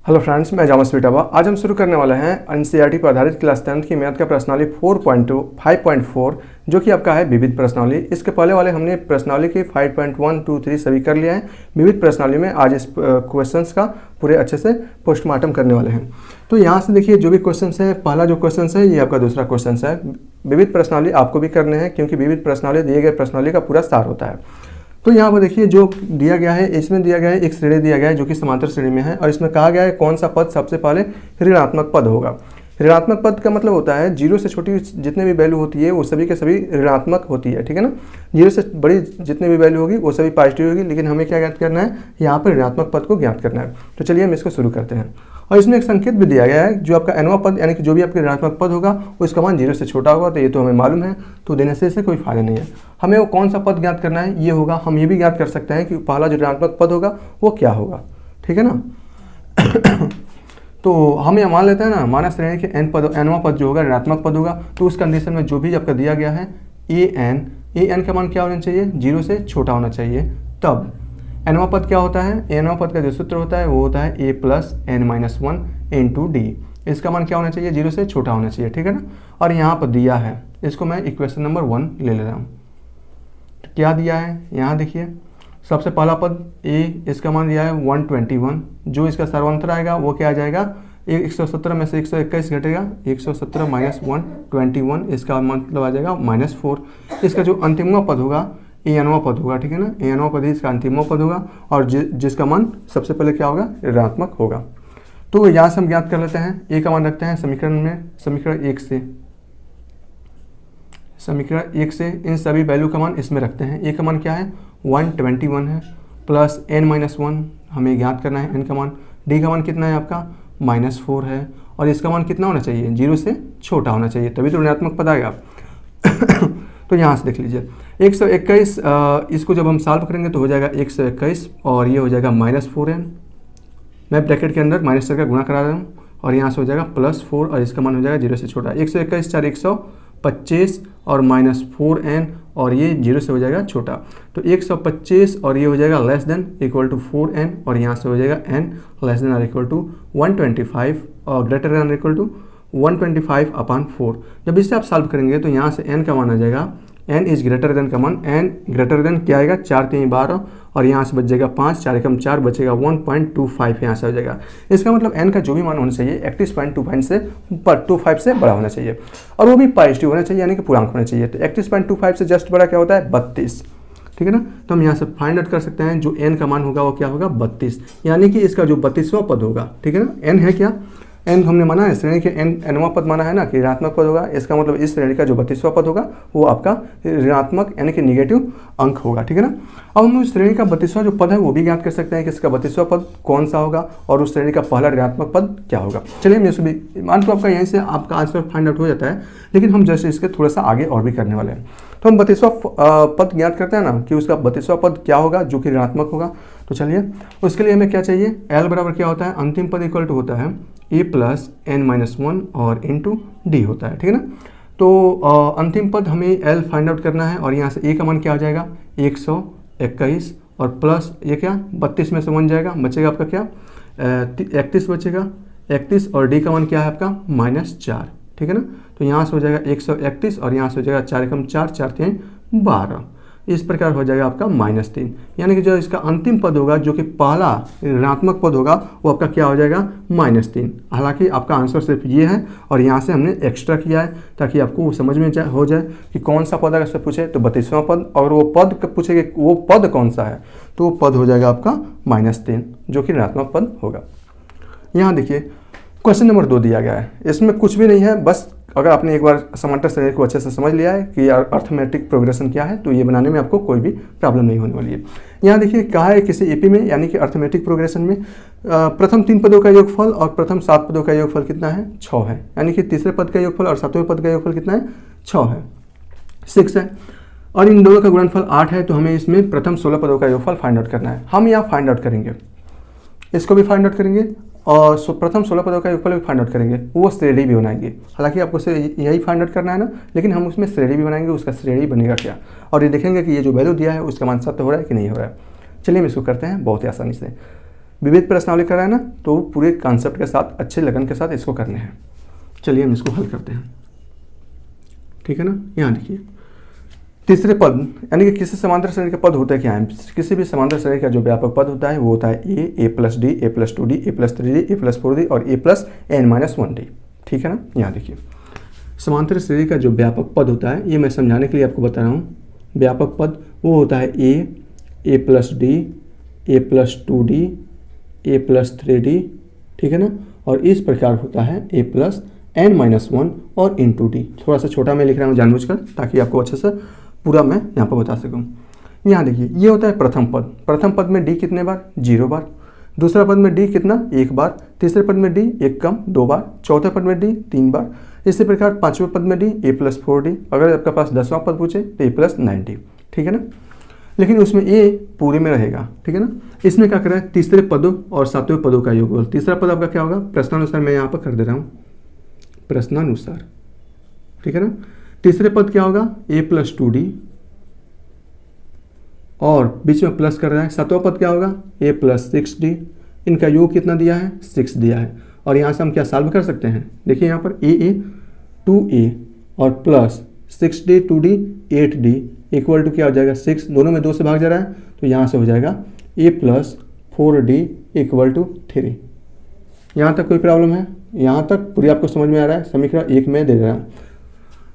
Hello friends, मैं जामा स्वीटावा। आज हम शुरू करने वाले हैं एनसीईआरटी पर आधारित क्लास 10 की मैथ का प्रश्नावली 4.2 5.4 जो कि आपका है विविध प्रश्नावली। इसके पहले वाले हमने प्रश्नावली के 5.1 2 3 सभी कर लिया है। विविध प्रश्नावली में आज इस क्वेश्चंस का पूरे अच्छे से पोस्टमार्टम करने वाले हैं। तो यहाँ से देखिए जो भी क्वेश्चंस है, पहला जो क्वेश्चन है ये आपका दूसरा क्वेश्चन है। विविध प्रश्नावली आपको भी करने हैं क्योंकि विविध प्रश्नावली दिए गए प्रश्नावली का पूरा सार होता है। तो यहाँ पर देखिए जो दिया गया है, इसमें दिया गया है एक श्रेणी दिया गया है जो कि समांतर श्रेणी में है और इसमें कहा गया है कौन सा पद सबसे पहले ऋणात्मक पद होगा। ऋणात्मक पद का मतलब होता है जीरो से छोटी जितने भी वैल्यू होती है वो सभी के सभी ऋणात्मक होती है, ठीक है ना। जीरो से बड़ी जितनी भी वैल्यू होगी वो सभी पॉजिटिव होगी, लेकिन हमें क्या ज्ञात करना है, यहाँ पर ऋणात्मक पद को ज्ञात करना है। तो चलिए हम इसको शुरू करते हैं। और इसमें एक संकेत भी दिया गया है, जो आपका nवां पद यानी कि जो भी आपके ऋणात्मक पद होगा उसका मान जीरो से छोटा होगा, तो ये तो हमें मालूम है, तो देने से इससे कोई फायदा नहीं है। हमें वो कौन सा पद ज्ञात करना है ये होगा। हम ये भी ज्ञात कर सकते हैं कि पहला जो ऋणात्मक पद होगा वो क्या होगा, ठीक है ना। तो हम ये मान लेते हैं ना, माना श्रेणी के nवां पद जो होगा ऋणात्मक पद होगा, तो उस कंडीशन में जो भी आपका दिया गया है an का मान क्या होना चाहिए, जीरो से छोटा होना चाहिए। तब nवां पद क्या होता है, nवां पद का जो सूत्र होता है वो होता है a plus n-1 into D. इसका मान क्या होना चाहिए, जीरो से छोटा होना चाहिए, ठीक है ना। और यहाँ पर दिया है, इसको मैं इक्वेशन नंबर 1 ले रहा हूँ। तो क्या दिया है यहाँ देखिए, सबसे पहला पद a, इसका मान दिया है 121। जो इसका सर्वांतर आएगा वो क्या आ जाएगा, 117 में से 121 घटेगा, 117 माइनस 121, इसका मतलब आ जाएगा -4। इसका जो अंतिमवां पद होगा nवां पद होगा, ठीक है ना। nवां पद ही इसका अंतिमवां पद होगा और जिसका मान सबसे पहले क्या होगा, ऋणात्मक होगा। तो यहाँ से हम ज्ञात कर लेते हैं। a का मान रखते हैं समीकरण में, समीकरण 1 से इन सभी वैल्यू का मान इसमें रखते हैं। a का मान क्या है 121 है, प्लस n-1 हमें ज्ञात करना है n का मान। d का मान कितना है आपका -4 है और इसका मान कितना होना चाहिए, जीरो से छोटा होना चाहिए, तभी तो ऋणात्मक पद आएगा। तो यहाँ से देख लीजिए 121, इसको जब हम सॉल्व करेंगे तो हो जाएगा 121 और ये हो जाएगा -4n। मैं ब्रैकेट के अंदर माइनस का गुणा करा रहा हूँ और यहाँ से हो जाएगा +4 और इसका मान हो जाएगा जीरो से छोटा। 121 4 125 और -4n और ये जीरो से हो जाएगा छोटा, तो 125 और ये हो जाएगा less than equal to 4n और यहाँ से हो जाएगा n लेस देन और इक्वल टू 125 और ग्रेटर देन इक्वल टू 125/4। जब इससे आप सॉल्व करेंगे तो यहाँ से n का मान आ जाएगा, n इज ग्रेटर देन का मान, n ग्रेटर देन क्या आएगा 4 3 12 और यहाँ से बच जाएगा 5 4 एकम 4 बचेगा 1.25 यहाँ से हो जाएगा। इसका मतलब n का जो भी मान होना चाहिए 31.25 से बड़ा होना चाहिए और वो भी पॉजिटिव होना चाहिए, यानी कि पूर्णांक होना चाहिए। तो 31.25 से जस्ट बड़ा क्या होता है 32, ठीक है ना। तो हम यहाँ से फाइंड आउट कर सकते हैं जो n का मान होगा वो क्या होगा 32, यानी कि इसका जो 32वां पद होगा, ठीक है ना। n है क्या, n हमने माना है श्रेणी के nवां पद माना है ना कि ऋणात्मक पद होगा। इसका मतलब इस श्रेणी का जो 32वां पद होगा वो आपका ऋणात्मक यानी कि निगेटिव अंक होगा, ठीक है ना। अब हम उस श्रेणी का 32वां जो पद है वो भी ज्ञात कर सकते हैं कि इसका 32वां पद कौन सा होगा और उस श्रेणी का पहला ऋणात्मक पद क्या होगा। चलिए हम इसको भी मान तो आपका यहीं से आपका आंसर फाइंड आउट हो जाता है, लेकिन हम जैसे इसके थोड़ा सा आगे और भी करने वाले हैं। तो हम 32वां पद ज्ञात करते हैं ना कि उसका 32वां पद क्या होगा जो कि ऋणात्मक होगा। तो चलिए उसके लिए हमें क्या चाहिए, L बराबर क्या होता है, अंतिम पद इक्वल टू होता है a प्लस n-1 और इंटू डी होता है, ठीक है ना। तो अंतिम पद हमें L फाइंड आउट करना है और यहाँ से a का मान क्या हो जाएगा 121 और प्लस ये क्या 32 में से 1 जाएगा, बचेगा आपका क्या 31 बचेगा 31 और d का मान क्या है आपका -4, ठीक है ना। तो यहाँ से हो जाएगा 131 और यहाँ से हो जाएगा 4 एकम 4 4 3 12, इस प्रकार हो जाएगा आपका -3, यानी कि जो इसका अंतिम पद होगा जो कि पहला ऋणात्मक पद होगा वो आपका क्या हो जाएगा -3। हालांकि आपका आंसर सिर्फ ये है और यहाँ से हमने एक्स्ट्रा किया है ताकि आपको समझ में हो जाए कि कौन सा पद अगर से पूछे तो 32वां पद, और वो पद पूछेगा वो पद कौन सा है तो वो पद हो जाएगा आपका -3 जो कि ऋणात्मक पद होगा। यहाँ देखिए क्वेश्चन नंबर 2 दिया गया है, इसमें कुछ भी नहीं है, बस अगर आपने एक बार समांतर श्रेणी को अच्छे से समझ लिया है कि अर्थमेटिक प्रोग्रेशन क्या है तो ये बनाने में आपको कोई भी प्रॉब्लम नहीं होने वाली है। यहाँ देखिए कहा है किसी एपी में यानी कि अर्थमेटिक प्रोग्रेशन में प्रथम 3 पदों का योगफल और प्रथम 7 पदों का योगफल कितना है 6 है, यानी कि तीसरे पद का योगफल और 7वें पद का योगफल कितना है 6 है 6 है और इन दोनों का गुणनफल 8 है। तो हमें इसमें प्रथम 16 पदों का योगफल फाइंड आउट करना है। हम यहाँ फाइंड आउट करेंगे, इसको भी फाइंड आउट करेंगे और प्रथम 16 पदों का योगफल भी फाइंड आउट करेंगे, वो श्रेणी भी बनाएंगे। हालांकि आपको यही फाइंड आउट करना है ना, लेकिन हम उसमें श्रेणी भी बनाएंगे, उसका श्रेणी बनेगा क्या और ये देखेंगे कि ये जो वैल्यू दिया है उसका मान सत्य हो रहा है कि नहीं हो रहा है। चलिए हम इसको करते हैं बहुत ही आसानी से। विविध प्रश्नावली कर रहा है ना, तो पूरे कॉन्सेप्ट के साथ अच्छे लगन के साथ इसको करने हैं। चलिए हम इसको हल करते हैं, ठीक है ना। यहाँ देखिए तीसरे पद, यानी कि किसी समांतर श्रेणी का पद होता है क्या है, किसी भी समांतर श्रेणी का जो व्यापक पद होता है वो होता है ए प्लस डी, ए प्लस 2d, ए प्लस 3d, ए प्लस 4d और ए प्लस n-1d, ठीक है ना। यहाँ देखिए समांतर श्रेणी का जो व्यापक पद होता है, ये मैं समझाने के लिए आपको बता रहा हूँ। व्यापक पद वो होता है ए प्लस डी, ए प्लस 2d, ए प्लस 3d, ठीक है ना। और इस प्रकार होता है ए प्लस n-1 और इंटू डी। थोड़ा सा छोटा मैं लिख रहा हूँ जानबूझकर, ताकि आपको अच्छे से पूरा मैं यहाँ पर बता सकूँ। यहाँ देखिए ये होता है प्रथम पद। प्रथम पद में डी कितने बार, 0 बार। दूसरा पद में डी कितना, 1 बार। तीसरे पद में डी 1 कम 2 बार। चौथे पद में डी 3 बार। इसी प्रकार पांचवें पद में डी ए प्लस 4d। अगर आपके पास 10वां पद पूछे तो ए प्लस 9d, ठीक है ना। लेकिन उसमें ए पूरे में रहेगा, ठीक है ना। इसमें क्या कर रहा है, तीसरे पदों और सातवें पदों का योगफल। तीसरा पद आपका क्या होगा, प्रश्नानुसार मैं यहाँ पर कर दे रहा हूँ, प्रश्नानुसार, ठीक है ना। तीसरे पद क्या होगा, ए प्लस 2d और बीच में प्लस कर रहा है। सातवां पद क्या होगा, ए प्लस 6d। इनका योग कितना दिया है, 6 दिया है। और यहाँ से हम क्या सॉल्व कर सकते हैं, देखिए यहाँ पर ए 2a और plus 6d 2d 8d equal to क्या हो जाएगा 6, दोनों में 2 से भाग जा रहा है, तो यहाँ से हो जाएगा ए प्लस 4d इक्वल टू 3। यहाँ तक कोई प्रॉब्लम है, यहाँ तक पूरी आपको समझ में आ रहा है। समीकरण 1 में दे रहा हूँ,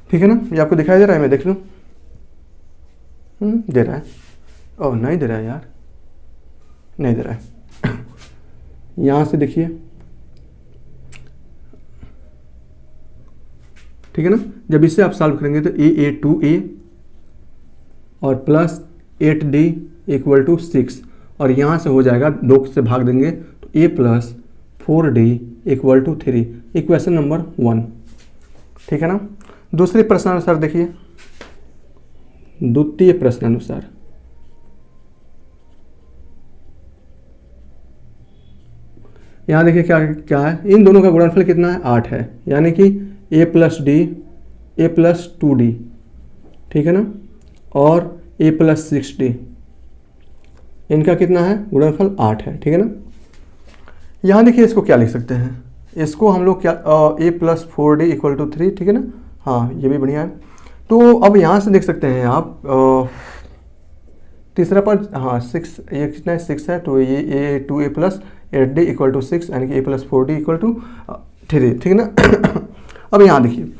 ठीक है ना। ये आपको दिखाई दे रहा है, मैं देख लूँ, दे रहा है। ओह नहीं दे रहा है यार, नहीं दे रहा है। यहाँ से देखिए, ठीक है ना। जब इसे आप सॉल्व करेंगे तो ए 2a और प्लस 8d इक्वल टू 6 और यहाँ से हो जाएगा 2 से भाग देंगे तो a plus 4d equal to 3, equation number 1, ठीक है ना। दूसरे प्रश्नानुसार देखिए, द्वितीय प्रश्नानुसार यहाँ देखिए क्या क्या है, इन दोनों का गुणनफल कितना है, 8 है। यानी कि a plus D, A plus 2d, ठीक है ना, और a प्लस 6d, इनका कितना है, गुणनफल 8 है, ठीक है ना। यहाँ देखिए इसको क्या लिख सकते हैं, इसको हम लोग क्या a plus 4d equal to 3, ठीक है ना। हाँ ये भी बढ़िया है। तो अब यहाँ से देख सकते हैं आप तीसरा पद, हाँ 6, ये कितना है 6 है, तो ये ए 2a plus 8d equal to 6 यानी कि a plus 4d equal to 3, ठीक है ना। अब यहाँ देखिए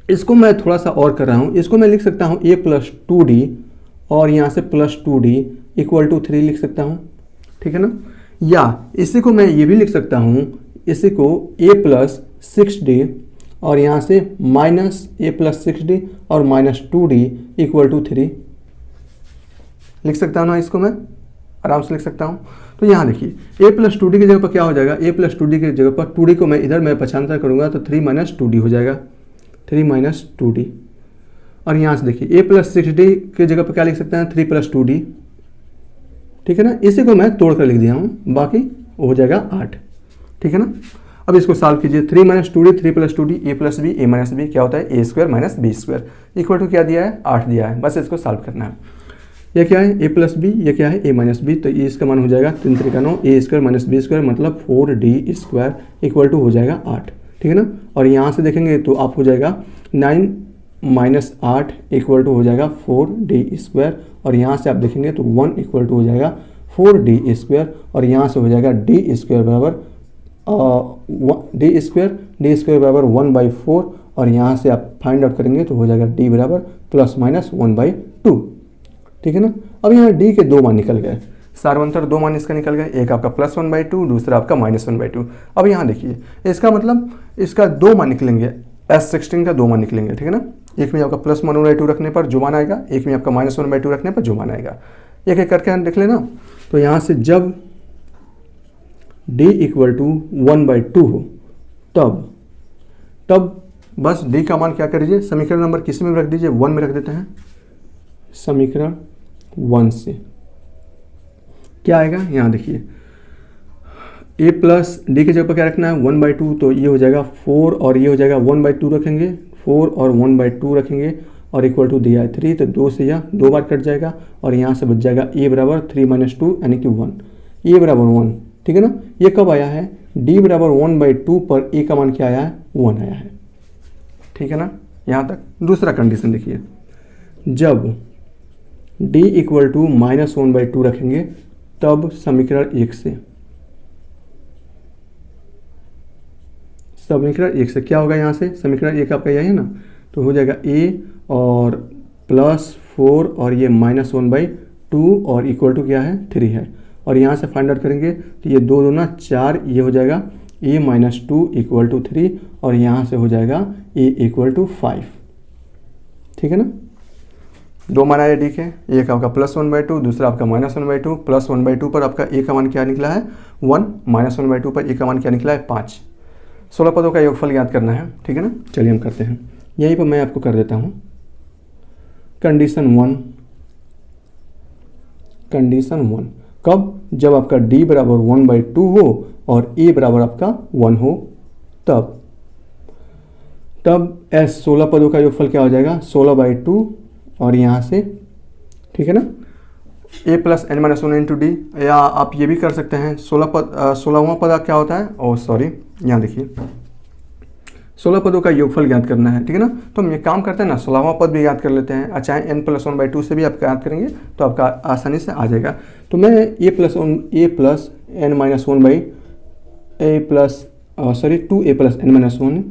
इसको मैं थोड़ा सा और कर रहा हूँ, इसको मैं लिख सकता हूँ a प्लस 2d और यहाँ से प्लस 2d इक्वल टू 3 लिख सकता हूँ, ठीक है ना। या इसी को मैं ये भी लिख सकता हूँ, इसी को a प्लस 6d और यहाँ से माइनस a प्लस 6d और माइनस 2d इक्वल टू 3 लिख सकता हूँ ना, इसको मैं आराम से लिख सकता हूँ। तो यहाँ देखिए a प्लस 2d की जगह पर क्या हो जाएगा, a प्लस 2d की जगह पर 2d को मैं इधर मैं पक्षांतर करूँगा तो 3 माइनस 2d हो जाएगा, 3 माइनस 2d। और यहाँ से देखिए a प्लस 6d की जगह पर क्या लिख सकते हैं, 3 प्लस 2d, ठीक है ना। इसी को मैं तोड़ कर लिख दिया हूँ, बाकी हो जाएगा 8, ठीक है ना। अब इसको सॉल्व कीजिए, 3 minus 2d, 3 plus 2d, a plus b, a minus b क्या होता है, a square minus b square equal to क्या दिया है, 8 दिया है। बस इसको सॉल्व करना है। ये क्या है, a प्लस b, ये क्या है, a माइनस b, तो ये इसका मान हो जाएगा 3 3 9, a square minus b square मतलब 4d स्क्वायर इक्वल टू हो जाएगा 8, ठीक है ना। और यहाँ से देखेंगे तो आप हो जाएगा 9 माइनस 8 इक्वल टू हो जाएगा 4d स्क्वायर और यहाँ से आप देखेंगे तो 1 इक्वल टू हो जाएगा 4d स्क्वायर और यहाँ से हो जाएगा d स्क्वायर बराबर d स्क्वायर बराबर 1/4 और यहाँ से आप फाइंड आउट करेंगे तो हो जाएगा d बराबर प्लस माइनस 1/2, ठीक है ना। अब यहाँ d के 2 मान निकल गए, सार्वंतर 2 मान इसका निकल गए, एक आपका प्लस 1/2, दूसरा आपका माइनस 1/2। अब यहाँ देखिए इसका मतलब इसका 2 मान निकलेंगे, S16 का 2 मान निकलेंगे, ठीक है ना। एक में आपका प्लस 1/2 रखने पर जो मान आएगा, एक में आपका माइनस 1/2 रखने पर जो मान आएगा, एक एक करके देख लेना। तो यहाँ से जब d इक्वल टू 1/2 हो तब बस d का मान क्या कर दीजिए, समीकरण नंबर किस में रख दीजिए, 1 में रख देते हैं। समीकरण 1 से क्या आएगा, यहाँ देखिए a प्लस डी की जगह पर क्या रखना है, 1/2, तो ये हो जाएगा 4 और ये हो जाएगा 1/2 रखेंगे, 4 और 1/2 रखेंगे और इक्वल टू दिया है 3, तो 2 से यह 2 बार कट जाएगा और यहाँ से बच जाएगा a बराबर 3 माइनस 2 यानी कि 1, a बराबर 1, ठीक है ना। ये कब आया है, d बराबर 1/2 पर a का मान क्या आया है, 1 आया है, ठीक है ना। यहाँ तक दूसरा कंडीशन देखिए, जब d इक्वल टू -1/2 रखेंगे तब समीकरण 1 से क्या होगा, यहाँ से समीकरण 1 आपका यही है ना, तो हो जाएगा a और +4 और ये -1/2 और इक्वल टू क्या है, 3 है। और यहाँ से फाइंड आउट करेंगे तो ये 2 दूना 4, ये हो जाएगा a - 2 इक्वल टू 3 और यहाँ से हो जाएगा a इक्वल टू 5, ठीक है ना। दो मान आया डी के, एक आपका +1/2, दूसरा आपका -1/2। +1/2 पर आपका a का मान क्या निकला है, 1, -1/2 पर a का मान क्या निकला है, 5। 16 पदों का योगफल याद करना है, ठीक है ना। चलिए हम करते हैं, यहीं पर मैं आपको कर देता हूँ। कंडीशन 1 कब, जब आपका d बराबर 1/2 हो और a बराबर आपका 1 हो, तब s 16 पदों का योगफल क्या हो जाएगा, 16/2 और यहाँ से, ठीक है ना, a + n-1 इंटू डी। या आप ये भी कर सकते हैं, 16वां पद क्या होता है, ओ सॉरी, यहाँ देखिए 16 पदों का योगफल याद करना है, ठीक है ना। तो हम ये काम करते हैं ना, 16वां पद भी याद कर लेते हैं, चाहे n + 1/2 से भी आप याद करेंगे तो आपका आसानी से आ जाएगा। तो मैं a + n-1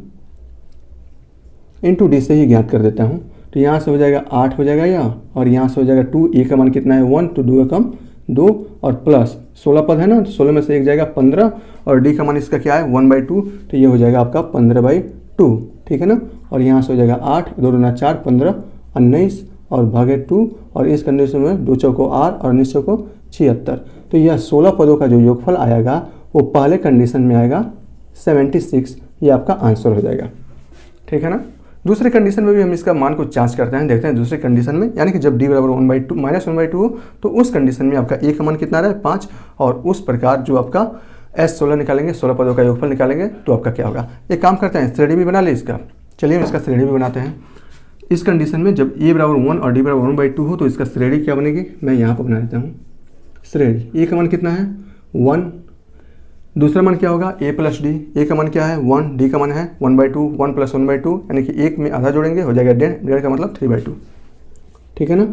इंटू डी से ही ज्ञात कर देता हूँ। तो यहाँ से हो जाएगा 8 हो जाएगा यहाँ, और यहाँ से हो जाएगा 2, a का मान कितना है 1, तो 2 का कम 2 और प्लस 16 पद है ना, तो 16 में से एक जाएगा 15 और d का मान इसका क्या है 1/2, तो ये हो जाएगा आपका 15/2, ठीक है ना। और यहाँ से हो जाएगा 8, 2 दूना 4, 15, 19 और भागे 2, और इस कंडीशन में 2 चौको 8 और 19 चौको 76। तो यह 16 पदों का जो योगफल आएगा वो पहले कंडीशन में आएगा 76, ये आपका आंसर हो जाएगा, ठीक है ना। दूसरे कंडीशन में भी हम इसका मान को जांच करते हैं, देखते हैं दूसरे कंडीशन में, यानी कि जब d बराबर 1/2 हो तो उस कंडीशन में आपका a का मान कितना रहा है, 5। और उस प्रकार जो आपका s 16 निकालेंगे, 16 पदों का योगफल निकालेंगे तो आपका क्या होगा। एक काम करते हैं, श्रेणी भी बना ले इसका। चलिए हम इसका श्रेणी भी बनाते हैं। इस कंडीशन में जब a बराबर 1 और d बराबर 1/2 हो तो इसका श्रेणी क्या बनेगी, मैं यहाँ पर बना देता हूँ श्रेणी। a का मान कितना है 1, दूसरा मान क्या होगा a + d, a का मान क्या है 1, d का मान है 1/2, 1 + 1/2 यानी कि 1 में आधा जोड़ेंगे हो जाएगा 1.5 का मतलब 3/2, ठीक है ना।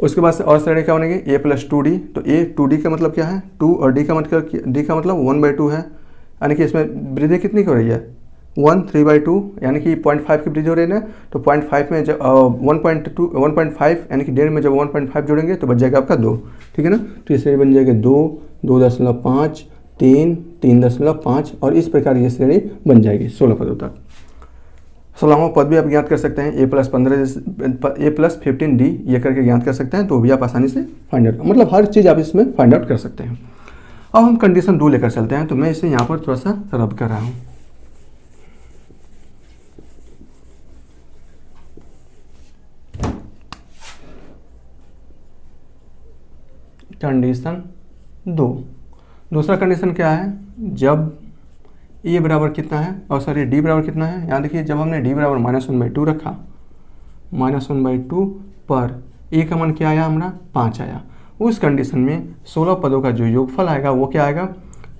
उसके बाद से और श्रेणी क्या बनेगी a + 2d, तो a 2d का मतलब क्या है 2 और d का मतलब 1/2 है, यानी कि इसमें वृद्धि कितनी हो रही है 1, 3/2 यानी कि 0.5 की वृद्धि हो रही है। तो 0.5 में जब 1.5 यानी कि 1.5 में जब 1.5 जोड़ेंगे तो बच जाएगा आपका 2, ठीक है ना। तो ये श्रेणी बन जाएगा 2, 2.5, 3, 3.5 और इस प्रकार ये श्रेणी बन जाएगी 16 पदों तक। 16वां पद भी आप ज्ञात कर सकते हैं, a + 15d ये करके ज्ञात कर सकते हैं, तो भी आप आसानी से फाइंड आउट, मतलब हर चीज़ आप इसमें फाइंड आउट कर सकते हैं। अब हम कंडीशन 2 लेकर चलते हैं, तो मैं इसे यहाँ पर थोड़ा सा रब कर रहा हूँ। कंडीशन 2, दूसरा कंडीशन क्या है, जब a बराबर कितना है, और सॉरी d बराबर कितना है, यहाँ देखिए जब हमने d बराबर -1/2 रखा, -1/2 पर a का मान क्या आया हमारा 5 आया, उस कंडीशन में 16 पदों का जो योगफल आएगा वो क्या आएगा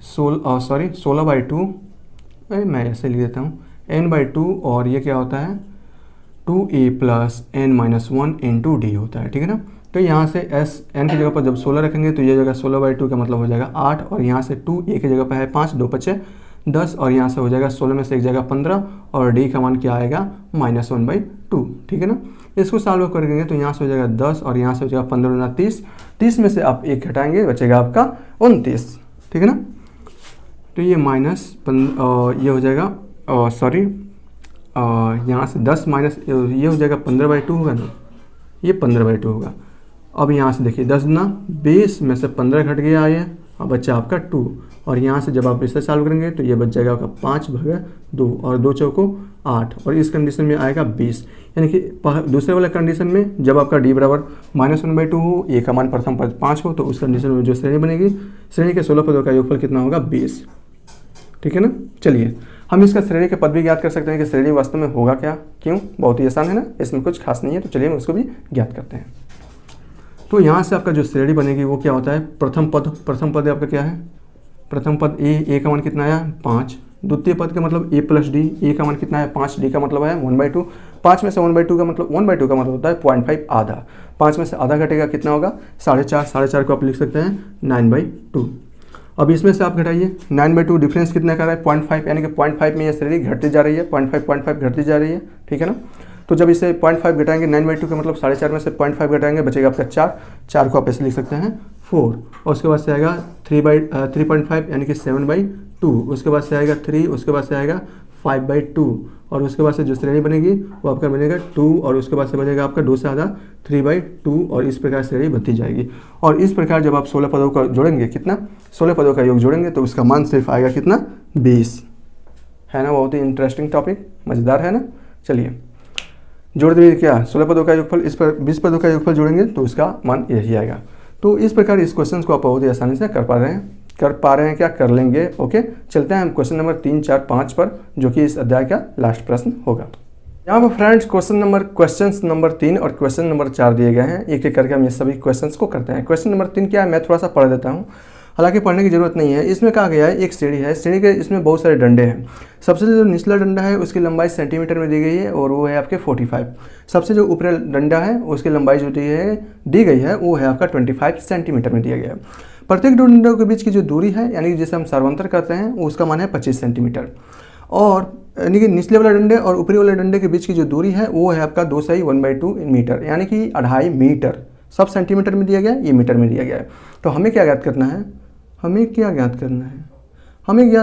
16/2, मैं ऐसे लिख देता हूँ n/2 और ये क्या होता है 2a + n-1 इंटू d होता है, ठीक है ना। तो यहाँ से s n की जगह पर जब 16 रखेंगे तो ये जगह 16/2 का मतलब हो जाएगा 8, और यहाँ से 2 a की जगह पर है 5, 2 × 5 = 10 और यहाँ से हो जाएगा 16 में से एक जगह 15 और d का मान क्या आएगा -1/2, ठीक है ना। इसको सॉल्व करेंगे तो यहाँ से हो जाएगा 10 और यहाँ से हो जाएगा 15 × 30, 30 में से आप 1 घटाएंगे बचेगा आपका 29, ठीक है ना। तो ये ये हो जाएगा सॉरी यहाँ से 10 माइनस ये हो जाएगा 15/2 होगा ना, ये 15/2 होगा। अब यहाँ से देखिए 10 गुना 20 में से 15 घट गया ये, अब बच्चा आपका 2, और यहाँ से जब आप इसे सॉल्व करेंगे तो ये बच जाएगा आपका 5/2 और 2 चौको 8, और इस कंडीशन में आएगा 20, यानी कि दूसरे वाले कंडीशन में जब आपका d बराबर -1/2 हो, a का मान प्रथम पद 5 हो, तो उस कंडीशन में जो श्रेणी बनेगी, श्रेणी के 16 पदों का योगफल कितना होगा 20, ठीक है ना। चलिए हम इसका श्रेणी के पद भी ज्ञात कर सकते हैं कि श्रेणी वास्तव में होगा क्या, क्यों, बहुत ही आसान है ना, इसमें कुछ खास नहीं है। तो चलिए हम उसको भी ज्ञात करते हैं। तो यहाँ से आपका जो श्रेणी बनेगी वो क्या होता है, प्रथम पद आपका क्या है प्रथम पद ए का मान कितना आया 5, द्वितीय पद का मतलब ए प्लस डी, ए का मान कितना है 5, डी का मतलब है 1/2, 5 में से 1/2 का मतलब 1/2 का मतलब होता है 0.5 आधा, 5 में से आधा घटेगा कितना होगा 4.5, 4.5 को आप लिख सकते हैं 9/2। अब इसमें से आप घटाइए 9/2, डिफरेंस कितना कर रहा है 0.5, यानी कि 0.5 में ये श्रेणी घटती जा रही है, 0.5 घटती जा रही है, ठीक है ना। तो जब इसे 0.5 घटाएंगे 9/2 का मतलब 4.5 में से 0.5 घटाएंगे बचेगा आपका 4 को आप ऐसे लिख सकते हैं 4, और उसके बाद से आएगा 3.5 यानी कि 7/2, उसके बाद से आएगा 3, उसके बाद से आएगा 5/2, और उसके बाद से जो श्रेणी बनेगी वो आपका बनेगा 2, और उसके बाद से बनेगा आपका 2 से आधा 3/2, और इस प्रकार श्रेणी बनती जाएगी। और इस प्रकार जब आप 16 पदों का जोड़ेंगे, कितना 16 पदों का योग जोड़ेंगे तो उसका मान सिर्फ आएगा कितना 20, है ना। बहुत ही इंटरेस्टिंग टॉपिक, मज़ेदार है ना। चलिए जोड़ दीजिए क्या 16 पदों का योगफल, इस पर 20 पदों का योगफल जोड़ेंगे तो उसका मान यही आएगा। तो इस प्रकार इस क्वेश्चन को आप बहुत ही आसानी से कर पा रहे हैं क्या, कर लेंगे। ओके, चलते हैं हम क्वेश्चन नंबर 3, 4, 5 पर, जो कि इस अध्याय का लास्ट प्रश्न होगा। यहाँ पर फ्रेंड्स क्वेश्चन नंबर 3 और क्वेश्चन नंबर 4 दिए गए हैं, एक एक करके हम ये सभी क्वेश्चंस को करते हैं। क्वेश्चन नंबर 3 क्या है, मैं थोड़ा सा पढ़ देता हूँ, हालांकि पढ़ने की जरूरत नहीं है। इसमें कहा गया है एक सीढ़ी है, सीढ़ी के इसमें बहुत सारे डंडे हैं। सबसे जो निचला डंडा है उसकी लंबाई सेंटीमीटर में दी गई है और वो है आपके 45। सबसे जो ऊपरी डंडा है उसकी लंबाई जो दी गई है वो है आपका 25 सेंटीमीटर में दिया गया है। प्रत्येक दो डंडों के बीच की जो दूरी है, यानी कि जिसे हम सर्वांतर करते हैं, उसका मान है 25 सेंटीमीटर, और यानी कि निचले वाले डंडे और ऊपरी वाले डंडे के बीच की जो दूरी है वो है आपका 2 से 1/2 मीटर, यानी कि 2.5 मीटर। सब सेंटीमीटर में दिया गया है, ये मीटर में दिया गया है। तो हमें क्या ज्ञात करना है, हमें क्या ज्ञात करना है हमें क्या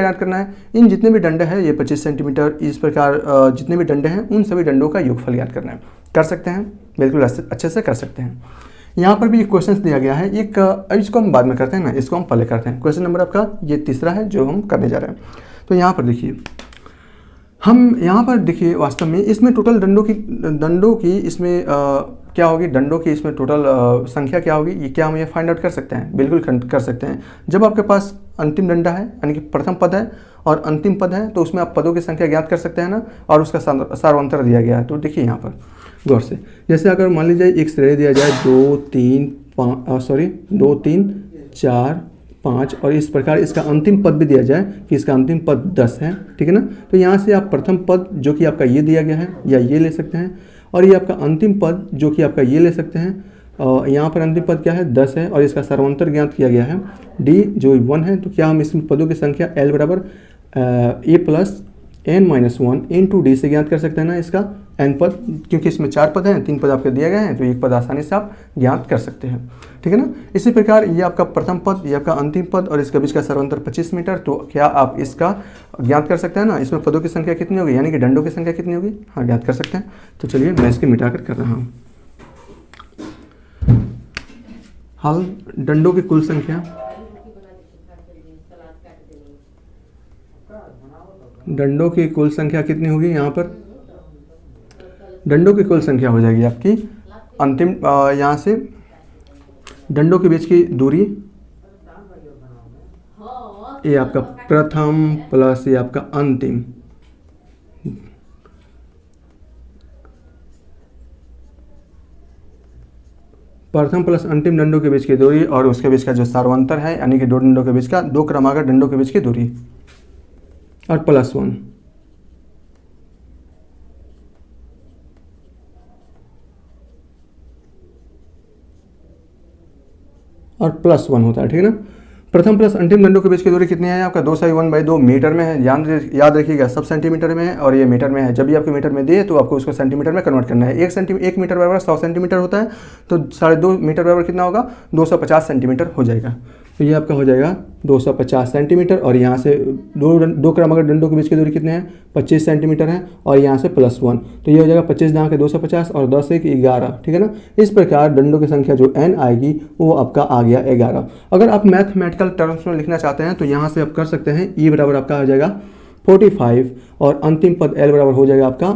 ज्ञात करना है, इन जितने भी डंडे हैं ये 25 सेंटीमीटर, इस प्रकार जितने भी डंडे हैं उन सभी डंडों का योगफल ज्ञात करना है। कर सकते हैं, बिल्कुल अच्छे से कर सकते हैं। यहाँ पर भी एक क्वेश्चन दिया गया है, इसको हम बाद में करते हैं ना, इसको हम पहले करते हैं। क्वेश्चन नंबर आपका ये तीसरा है जो हम करने जा रहे हैं। तो यहाँ पर देखिए वास्तव में इसमें टोटल डंडों की इसमें क्या होगी, डंडों की इसमें टोटल संख्या क्या होगी, ये क्या हम ये फाइंड आउट कर सकते हैं, बिल्कुल कर सकते हैं। जब आपके पास अंतिम डंडा है, यानी कि प्रथम पद है और अंतिम पद है, तो उसमें आप पदों की संख्या ज्ञात कर सकते हैं ना, और उसका सार्वंतर दिया गया है। तो देखिए यहाँ पर गौर से, जैसे अगर मान लीजिए एक श्रेणी दिया जाए 2, 3, 4, 5, और इस प्रकार इसका अंतिम पद भी दिया जाए कि इसका अंतिम पद 10 है, ठीक है ना। तो यहाँ से आप प्रथम पद जो कि आपका ये दिया गया है या ये ले सकते हैं, और ये आपका अंतिम पद जो कि आपका ये ले सकते हैं। यहाँ पर अंतिम पद क्या है 10 है, और इसका सर्वांतर ज्ञात किया गया है d जो 1 है। तो क्या हम इसमें पदों की संख्या l बराबर a plus n-1 into D से ज्ञात कर सकते हैं ना, इसका n पद, क्योंकि इसमें 4 पद हैं, 3 पद आपके दिए गए हैं, तो एक पद आसानी से आप ज्ञात कर सकते हैं, ठीक है ना। इसी प्रकार ये आपका प्रथम पद, ये आपका अंतिम पद, और इसके बीच का सर्वांतर 25 मीटर। तो क्या आप इसका ज्ञात कर सकते हैं ना, इसमें पदों की संख्या कितनी होगी, यानी कि डंडों की संख्या कितनी होगी, हाँ ज्ञात कर सकते हैं। तो चलिए मैं इसके मिटाकर कर रहा हूँ। हाल डंडों की कुल संख्या, डंडों की कुल संख्या कितनी होगी, यहाँ पर डंडों की कुल संख्या हो जाएगी आपकी अंतिम, यहाँ से डंडों के बीच की दूरी, ये आपका प्रथम प्लस ये आपका अंतिम, प्रथम प्लस अंतिम डंडों के बीच की दूरी, और उसके बीच का जो सार्वंतर है, यानी कि दो डंडों के बीच का, दो क्रमागत डंडों के बीच की दूरी, और +1, और +1 होता है, ठीक है ना। प्रथम प्लस अंतिम डंडों के बीच की दूरी कितनी है आपका 2 से 1/2 मीटर में है। याद रखिएगा सब सेंटीमीटर में है और ये मीटर में है। जब भी आपको मीटर में दिए तो आपको उसको सेंटीमीटर में कन्वर्ट करना है। 1 मीटर बराबर 100 सेंटीमीटर होता है, तो 2.5 मीटर बराबर कितना होगा 250 सेंटीमीटर हो जाएगा। तो ये आपका हो जाएगा 250 सेंटीमीटर, और यहाँ से दो क्रमागत डंडों के बीच की दूरी कितने हैं 25 सेंटीमीटर है, और यहाँ से +1, तो ये हो जाएगा 25 जहाँ के 250 और 10 1 11, ठीक है ना। इस प्रकार डंडों की संख्या जो n आएगी वो आपका आ गया 11। अगर आप मैथमेटिकल टर्म्स में लिखना चाहते हैं तो यहाँ से आप कर सकते हैं। e बराबर आपका हो जाएगा 45, और अंतिम पद l बराबर हो जाएगा आपका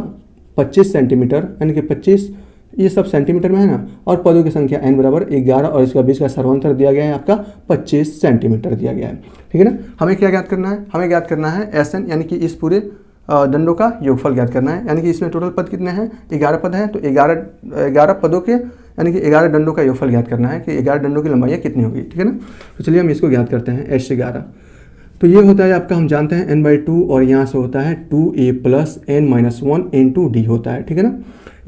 25 सेंटीमीटर, यानी कि 25 ये सब सेंटीमीटर में है ना, और पदों की संख्या n बराबर 11, और इसका बीच का सर्वांतर दिया गया है आपका 25 सेंटीमीटर दिया गया है, ठीक है ना। हमें क्या ज्ञात करना है, हमें ज्ञात करना है SN, यानी कि इस पूरे डंडों का योगफल ज्ञात करना है। यानी कि इसमें टोटल पद कितने हैं 11 पद हैं, तो 11 पदों के यानी कि 11 डंडों का योगफल ज्ञात करना है कि 11 डंडों की लंबाई कितनी होगी, ठीक है ना। तो चलिए हम इसको ज्ञात करते हैं h11। तो ये होता है आपका, हम जानते हैं n/2 और यहाँ से होता है 2a plus n-1 into D होता है, ठीक है ना।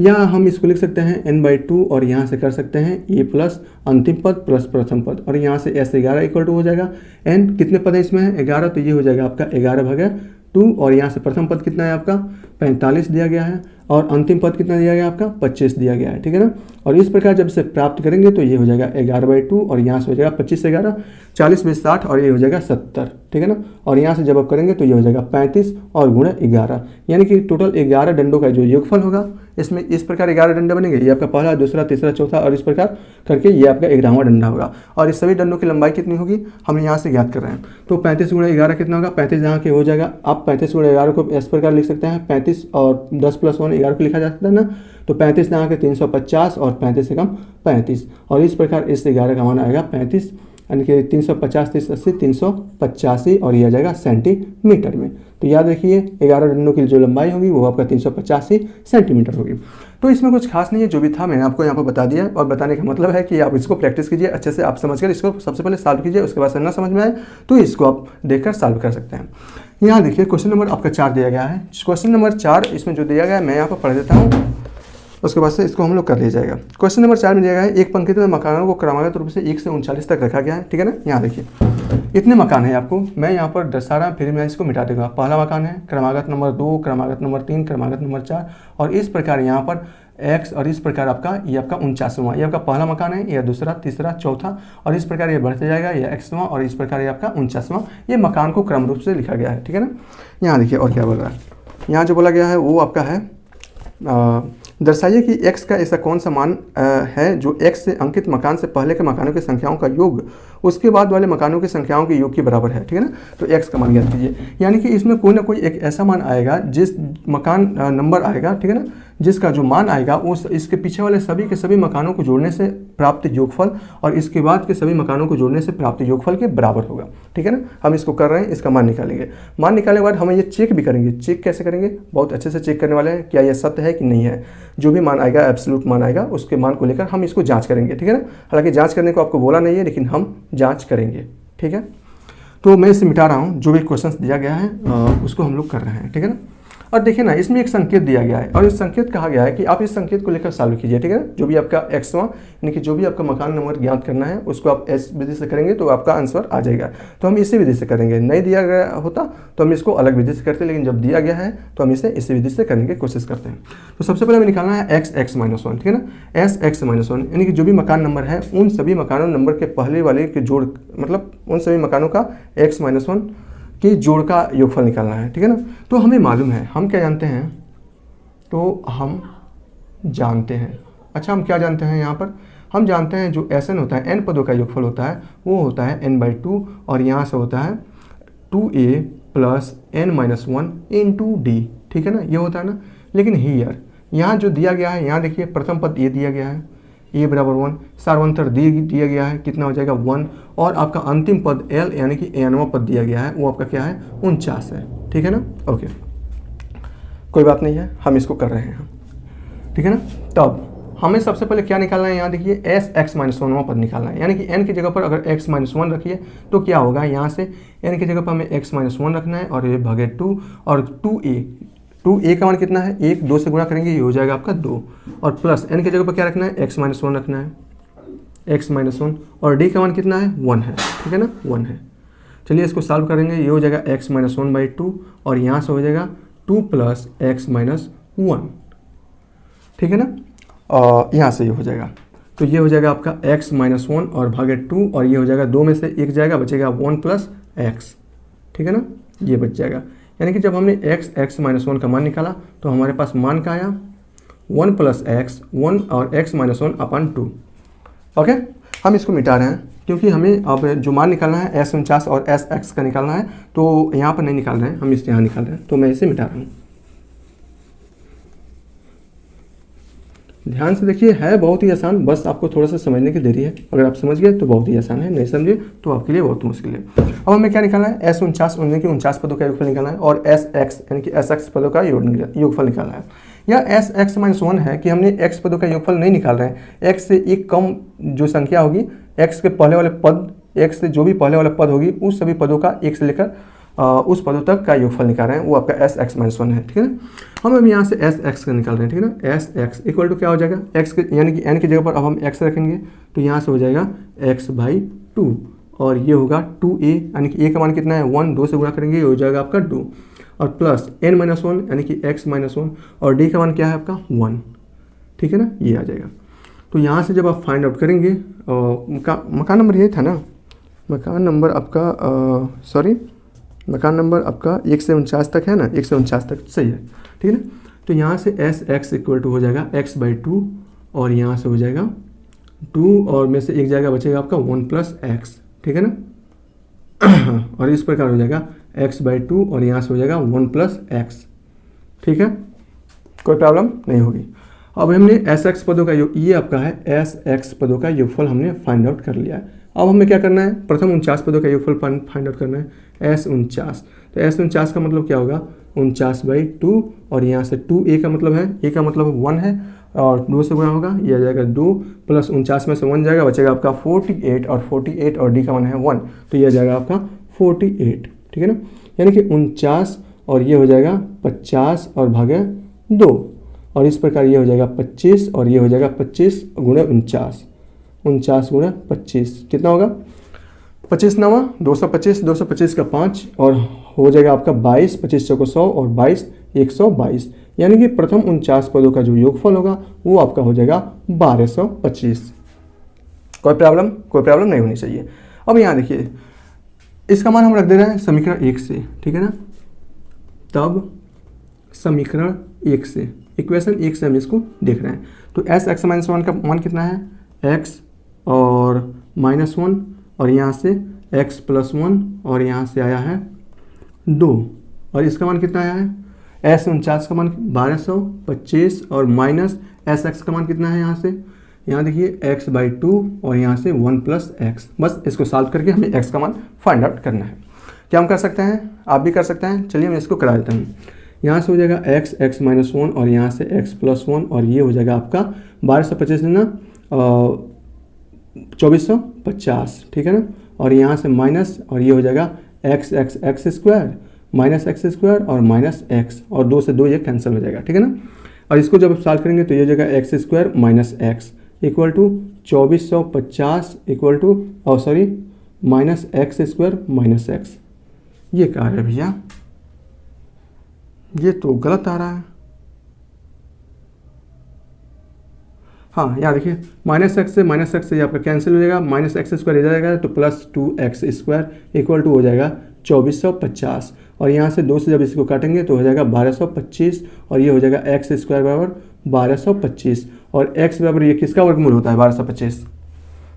या हम इसको लिख सकते हैं n/2 और यहाँ से कर सकते हैं a प्लस अंतिम पद प्लस प्रथम पद, और यहाँ से s11 इक्वल टू हो जाएगा n, कितने पद है इसमें है 11, तो ये हो जाएगा आपका 11/2, और यहाँ से प्रथम पद कितना है आपका 45 दिया गया है, और अंतिम पद कितना दिया गया आपका 25 दिया गया है, ठीक है ना। और इस प्रकार जब से प्राप्त करेंगे तो ये हो जाएगा 11/2 और यहाँ से हो जाएगा 25 से 11 40 20 60 और ये हो जाएगा 70, ठीक है ना। और यहाँ से जब आप करेंगे तो ये हो जाएगा 35 और गुणा 11, यानी कि टोटल 11 डंडों का जो योगफल होगा इसमें इस प्रकार 11 डंडे बनेंगे। ये आपका पहला, दूसरा, तीसरा, चौथा और इस प्रकार करके ये आपका 11वां डंडा होगा। और इस सभी डंडों की लंबाई कितनी होगी हम यहाँ से ज्ञात कर रहे हैं। तो 35 गुणा 11 कितना होगा 35 यहाँ के हो जाएगा। आप 35 गुणा 11 को इस प्रकार लिख सकते हैं 35 और 10 + 1 11 को लिखा जा सकता है ना। तो 35 यहाँ के 350 और 35 से कम 35, और इस प्रकार इस 11 का मान आएगा 35, यानी कि 350 30 80 385 और ये आ जाएगा सेंटीमीटर में। तो याद रखिए 11 डंडों की जो लंबाई होगी वो आपका 385 सेंटीमीटर होगी। तो इसमें कुछ खास नहीं है, जो भी था मैंने आपको यहाँ पर बता दिया, और बताने का मतलब है कि आप इसको प्रैक्टिस कीजिए अच्छे से, आप समझकर इसको सबसे पहले सॉल्व कीजिए, उसके बाद ना समझ में आए तो इसको आप देखकर सॉल्व कर सकते हैं। यहाँ देखिए क्वेश्चन नंबर आपका 4 दिया गया है। क्वेश्चन नंबर 4 इसमें जो दिया गया है मैं यहाँ पर पढ़ देता हूँ, उसके बाद से इसको हम लोग कर लिया जाएगा। क्वेश्चन नंबर 4 में दिया गया है एक पंक्ति में मकानों को क्रमागत रूप से 1 से 39 तक रखा गया है, ठीक है ना। यहाँ देखिए इतने मकान है आपको मैं यहाँ पर दर्शा रहा हूँ, फिर मैं इसको मिटा दूंगा। पहला मकान है क्रमागत नंबर 2, क्रमागत नंबर 3, क्रमागत नंबर 4 और इस प्रकार यहाँ पर x, और इस प्रकार आपका ये आपका 49वां, ये आपका पहला मकान है, यह दूसरा, तीसरा, चौथा और इस प्रकार ये बढ़ते जाएगा, यह xवां और इस प्रकार ये आपका 49वां। ये मकान को क्रम रूप से लिखा गया है, ठीक है ना। यहाँ देखिए और क्या बोल रहा है, यहाँ जो बोला गया है वो आपका है दर्शाइए कि x का ऐसा कौन सा मान है जो x से अंकित मकान से पहले के मकानों की संख्याओं का योग उसके बाद वाले मकानों की संख्याओं के योग के बराबर है, ठीक है ना। तो x का मान ज्ञात कीजिए, यानी कि इसमें कोई ना कोई एक ऐसा मान आएगा जिस मकान नंबर आएगा, ठीक है ना, जिसका जो मान आएगा उस इसके पीछे वाले सभी के सभी मकानों को जोड़ने से प्राप्त योगफल और इसके बाद के सभी मकानों को जोड़ने से प्राप्त योगफल के बराबर होगा, ठीक है ना। हम इसको कर रहे हैं, इसका मान निकालेंगे। मान निकालने के बाद हम ये चेक भी करेंगे। चेक कैसे करेंगे, बहुत अच्छे से चेक करने वाले हैं क्या यह सत्य है कि नहीं है। जो भी मान आएगा एब्सोल्यूट मान आएगा उसके मान को लेकर हम इसको जाँच करेंगे, ठीक है ना। हालांकि जाँच करने को आपको बोला नहीं है लेकिन हम जाँच करेंगे, ठीक है। तो मैं इसे मिटा रहा हूँ, जो भी क्वेश्चन दिया गया है उसको हम लोग कर रहे हैं, ठीक है ना। और देखिए ना इसमें एक संकेत दिया गया है और इस संकेत कहा गया है कि आप इस संकेत को लेकर सॉल्व कीजिए, ठीक है ना। जो भी आपका xवां यानी कि जो भी आपका मकान नंबर ज्ञात करना है उसको आप इस विधि से करेंगे तो आपका आंसर आ जाएगा। तो हम इसी विधि से करेंगे, नहीं दिया गया होता तो हम इसको अलग विधि से करते, लेकिन जब दिया गया है तो हम इसे इसी विधि से करने की कोशिश करते हैं। तो सबसे पहले हमें निकालना है x(x-1), ठीक है ना। x(x-1) यानी कि जो भी मकान नंबर है उन सभी मकानों नंबर के पहले वाले के जोड़, मतलब उन सभी मकानों का x-1 की जोड़ का योगफल निकालना है, ठीक है ना। तो हमें मालूम है, हम क्या जानते हैं, तो हम जानते हैं, अच्छा हम क्या जानते हैं यहाँ पर, हम जानते हैं जो Sn होता है n पदों का योगफल होता है वो होता है n/2 और यहाँ से होता है 2a plus n-1 into D, ठीक है ना, ये होता है ना। लेकिन हियर यहाँ जो दिया गया है, यहाँ देखिए प्रथम पद ये दिया गया है a बराबर 1, सार्वंतर दिया गया है कितना हो जाएगा 1, और आपका अंतिम पद l यानी कि nवां पद दिया गया है वो आपका क्या है 49 है, ठीक है ना। ओके कोई बात नहीं है, हम इसको कर रहे हैं, ठीक है ना। तब हमें सबसे पहले क्या निकालना है, यहाँ देखिए x(x-1) पद निकालना है, यानी कि n की जगह पर अगर x-1 रखिए तो क्या होगा, यहाँ से n की जगह पर हमें x-1 रखना है और ये भागे 2 और 2a का मान कितना है 1, 2 से गुणा करेंगे ये हो जाएगा आपका 2 और प्लस n की जगह पर क्या रखना है x-1 रखना है x-1 और d का मान कितना है 1 है, ठीक है ना 1 है। चलिए इसको सॉल्व करेंगे, ये हो जाएगा x-1/2 और यहाँ से हो जाएगा 2 + x-1, ठीक है ना। और यहाँ से ये हो जाएगा, तो ये हो जाएगा आपका x-1 और भागे 2 और ये हो जाएगा 2 में से 1 जाएगा, बचेगा 1 + x, ठीक है ना, ये बच जाएगा। यानी कि जब हमने x(x-1) का मान निकाला तो हमारे पास मान का आया 1 + x, 1 और x-1/2। ओके हम इसको मिटा रहे हैं क्योंकि हमें अब जो मान निकालना है s49 और sx का निकालना है, तो यहाँ पर नहीं निकाल रहे हैं, हम इसे यहाँ निकाल रहे हैं, तो मैं इसे मिटा रहा हूँ। ध्यान से देखिए, है बहुत ही आसान, बस आपको थोड़ा सा समझने की देरी है। अगर आप समझ गए तो बहुत ही आसान है, नहीं समझे तो आपके लिए बहुत मुश्किल है। अब हमें क्या निकालना है, s49 यानी कि 49 पदों का योगफल निकालना है और sx यानी कि sx पदों का योगफल निकालना है। या एस एक्स माइनस 1 है कि हमने एक्स पदों का योगफल नहीं निकाल रहे हैं, एक्स से एक कम जो संख्या होगी, एक्स के पहले वाले पद, एक्स से जो भी पहले वाला पद होगी उस सभी पदों का एक से लेकर उस पदों तक का योगफल निकाल रहे हैं, वो आपका एस एक्स माइनस 1 है। ठीक है ना, हम अब यहाँ से एस एक्स का निकाल रहे हैं। ठीक है ना, एस एक्स इक्वल टू क्या हो जाएगा, एक्स के यानी कि एन की जगह पर अब हम एक्स रखेंगे तो यहाँ से हो जाएगा एक्स बाई 2 और ये होगा 2a, यानी कि a का मान कितना है 1, 2 से गुणा करेंगे ये हो जाएगा आपका 2 और प्लस n माइनस 1 यानी कि x माइनस 1 और d का मान क्या है आपका 1। ठीक है ना, ये आ जाएगा। तो यहाँ से जब आप फाइंड आउट करेंगे मकान नंबर ये था ना, मकान नंबर आपका 1 से 49 तक है ना, 1 से 49 तक सही है। ठीक है ना, तो यहाँ से एस एक्स इक्वल टू हो जाएगा x बाई 2 और यहाँ से हो जाएगा 2 और में से एक जाएगा बचेगा आपका 1 प्लस एक्स। ठीक है ना और इस प्रकार हो जाएगा x बाई 2 और यहाँ से हो जाएगा 1 प्लस एक्स। ठीक है, कोई प्रॉब्लम नहीं होगी। अब हमने एस एक्स पदों का ये आपका है एस एक्स पदों का योगफल हमने फाइंड आउट कर लिया है। अब हमें क्या करना है, प्रथम 49 पदों का योगफल फाइंड आउट करना है, एस 49। तो एस 49 का मतलब क्या होगा 49 बाई 2 और यहाँ से 2a का मतलब है, a का मतलब 1 है और 2 से गुणा होगा, ये आ जाएगा 2 प्लस 49 में से 1 जाएगा, बचेगा आपका 48 और 48 और d का मान है 1 तो ये आ जाएगा आपका 48। ठीक है ना, यानी कि 49 और ये हो जाएगा 50 और भागे 2 और इस प्रकार ये हो जाएगा 25 और ये हो जाएगा 25 गुणे 49, 49 गुणे 25 कितना होगा 25 नवा 225, 225 का 5 और हो जाएगा आपका 22, 25 चौको 100 और 22 122, यानी कि प्रथम 49 पदों का जो योगफल होगा वो आपका हो जाएगा 1225। कोई प्रॉब्लम नहीं होनी चाहिए। अब यहाँ देखिए इसका मान हम रख दे रहे हैं समीकरण 1 से। ठीक है ना, तब समीकरण 1 से इक्वेशन 1 से हम इसको देख रहे हैं तो एस एक्स माइनस 1 का मान कितना है x और -1 और यहाँ से x प्लस 1 और यहाँ से आया है 2 और इसका मान कितना आया है एस 49 का मान 1225 और माइनस एस एक्स का मान कितना है यहाँ से, यहाँ देखिए x बाई 2 और यहाँ से 1 प्लस एक्स। बस इसको सॉल्व करके हमें x का मान फाइंड आउट करना है। क्या हम कर सकते हैं, आप भी कर सकते हैं। चलिए मैं इसको करा देता हूँ। यहाँ से हो जाएगा x माइनस 1 और यहाँ से x प्लस 1 और ये हो जाएगा आपका 1225 ना 2450। ठीक है ना, और यहाँ से माइनस और ये हो जाएगा x square minus x square और माइनस एक्स और 2 से 2 ये कैंसिल हो जाएगा। ठीक है ना, और इसको जब सॉल्व करेंगे तो ये हो जाएगा x square minus x equal to 2450 equal to minus x square minus x. ये क्या है भैया, ये तो गलत आ रहा है। हाँ यहाँ देखिए माइनस एक्स से ये आपका कैंसिल हो जाएगा, माइनस एक्स स्क्वायर इधर जाएगा तो plus 2x square equal to हो जाएगा 2450 और यहाँ से 2 से जब इसको काटेंगे तो हो जाएगा 1225 और ये हो जाएगा एक्स स्क्वायर बराबर 1225 और x बराबर ये किसका वर्गमूल होता है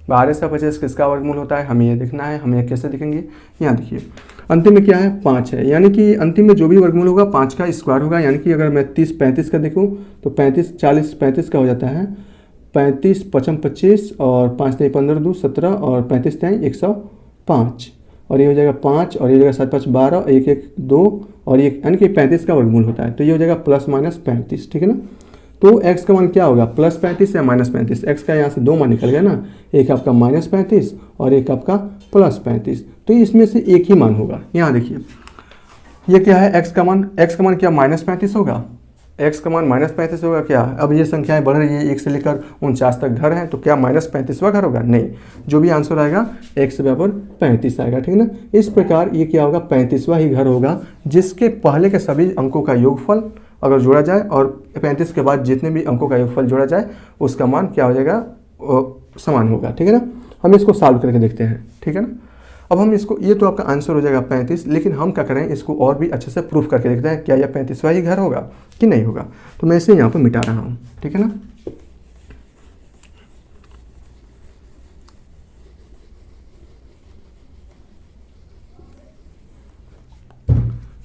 1225 किसका वर्गमूल होता है, हमें ये देखना है। हमें ये कैसे दिखेंगे, यहाँ देखिए अंतिम में क्या है 5 है, यानी कि अंतिम में जो भी वर्गमूल होगा 5 का स्क्वायर होगा। यानी कि अगर मैं 35 का देखूँ तो 35 का हो जाता है 35 55 25 और 5 3 15 2 17 और 35 3 105 और ये हो जाएगा 5 और ये हो जाएगा 7 5 12 1 1 2 और ये यानी कि 35 का वर्गमूल होता है तो ये हो जाएगा प्लस माइनस 35। ठीक है ना, तो x का मान क्या होगा प्लस 35 या माइनस 35, x का यहाँ से 2 मान निकल गया ना, एक आपका माइनस 35 और एक आपका प्लस 35, तो इसमें से एक ही मान होगा। यहाँ देखिए ये क्या है x का मान क्या माइनस 35 होगा, x का मान माइनस 35 होगा क्या। अब ये संख्याएं बढ़ रही है 1 से लेकर 49 तक घर हैं तो क्या माइनस 35वां घर होगा, नहीं, जो भी आंसर आएगा x बराबर 35 आएगा। ठीक है ना, इस प्रकार ये क्या होगा 35वां ही घर होगा जिसके पहले के सभी अंकों का योगफल अगर जोड़ा जाए और 35 के बाद जितने भी अंकों का योगफल जोड़ा जाए उसका मान क्या हो जाएगा समान होगा। ठीक है ना, हम इसको सॉल्व करके देखते हैं। ठीक है ना, अब हम इसको, ये तो आपका आंसर हो जाएगा 35, लेकिन हम क्या करें इसको और भी अच्छे से प्रूफ करके देखते हैं क्या यह 35वां ही घर होगा कि नहीं होगा। तो मैं इसे यहाँ पर मिटा रहा हूँ। ठीक है ना,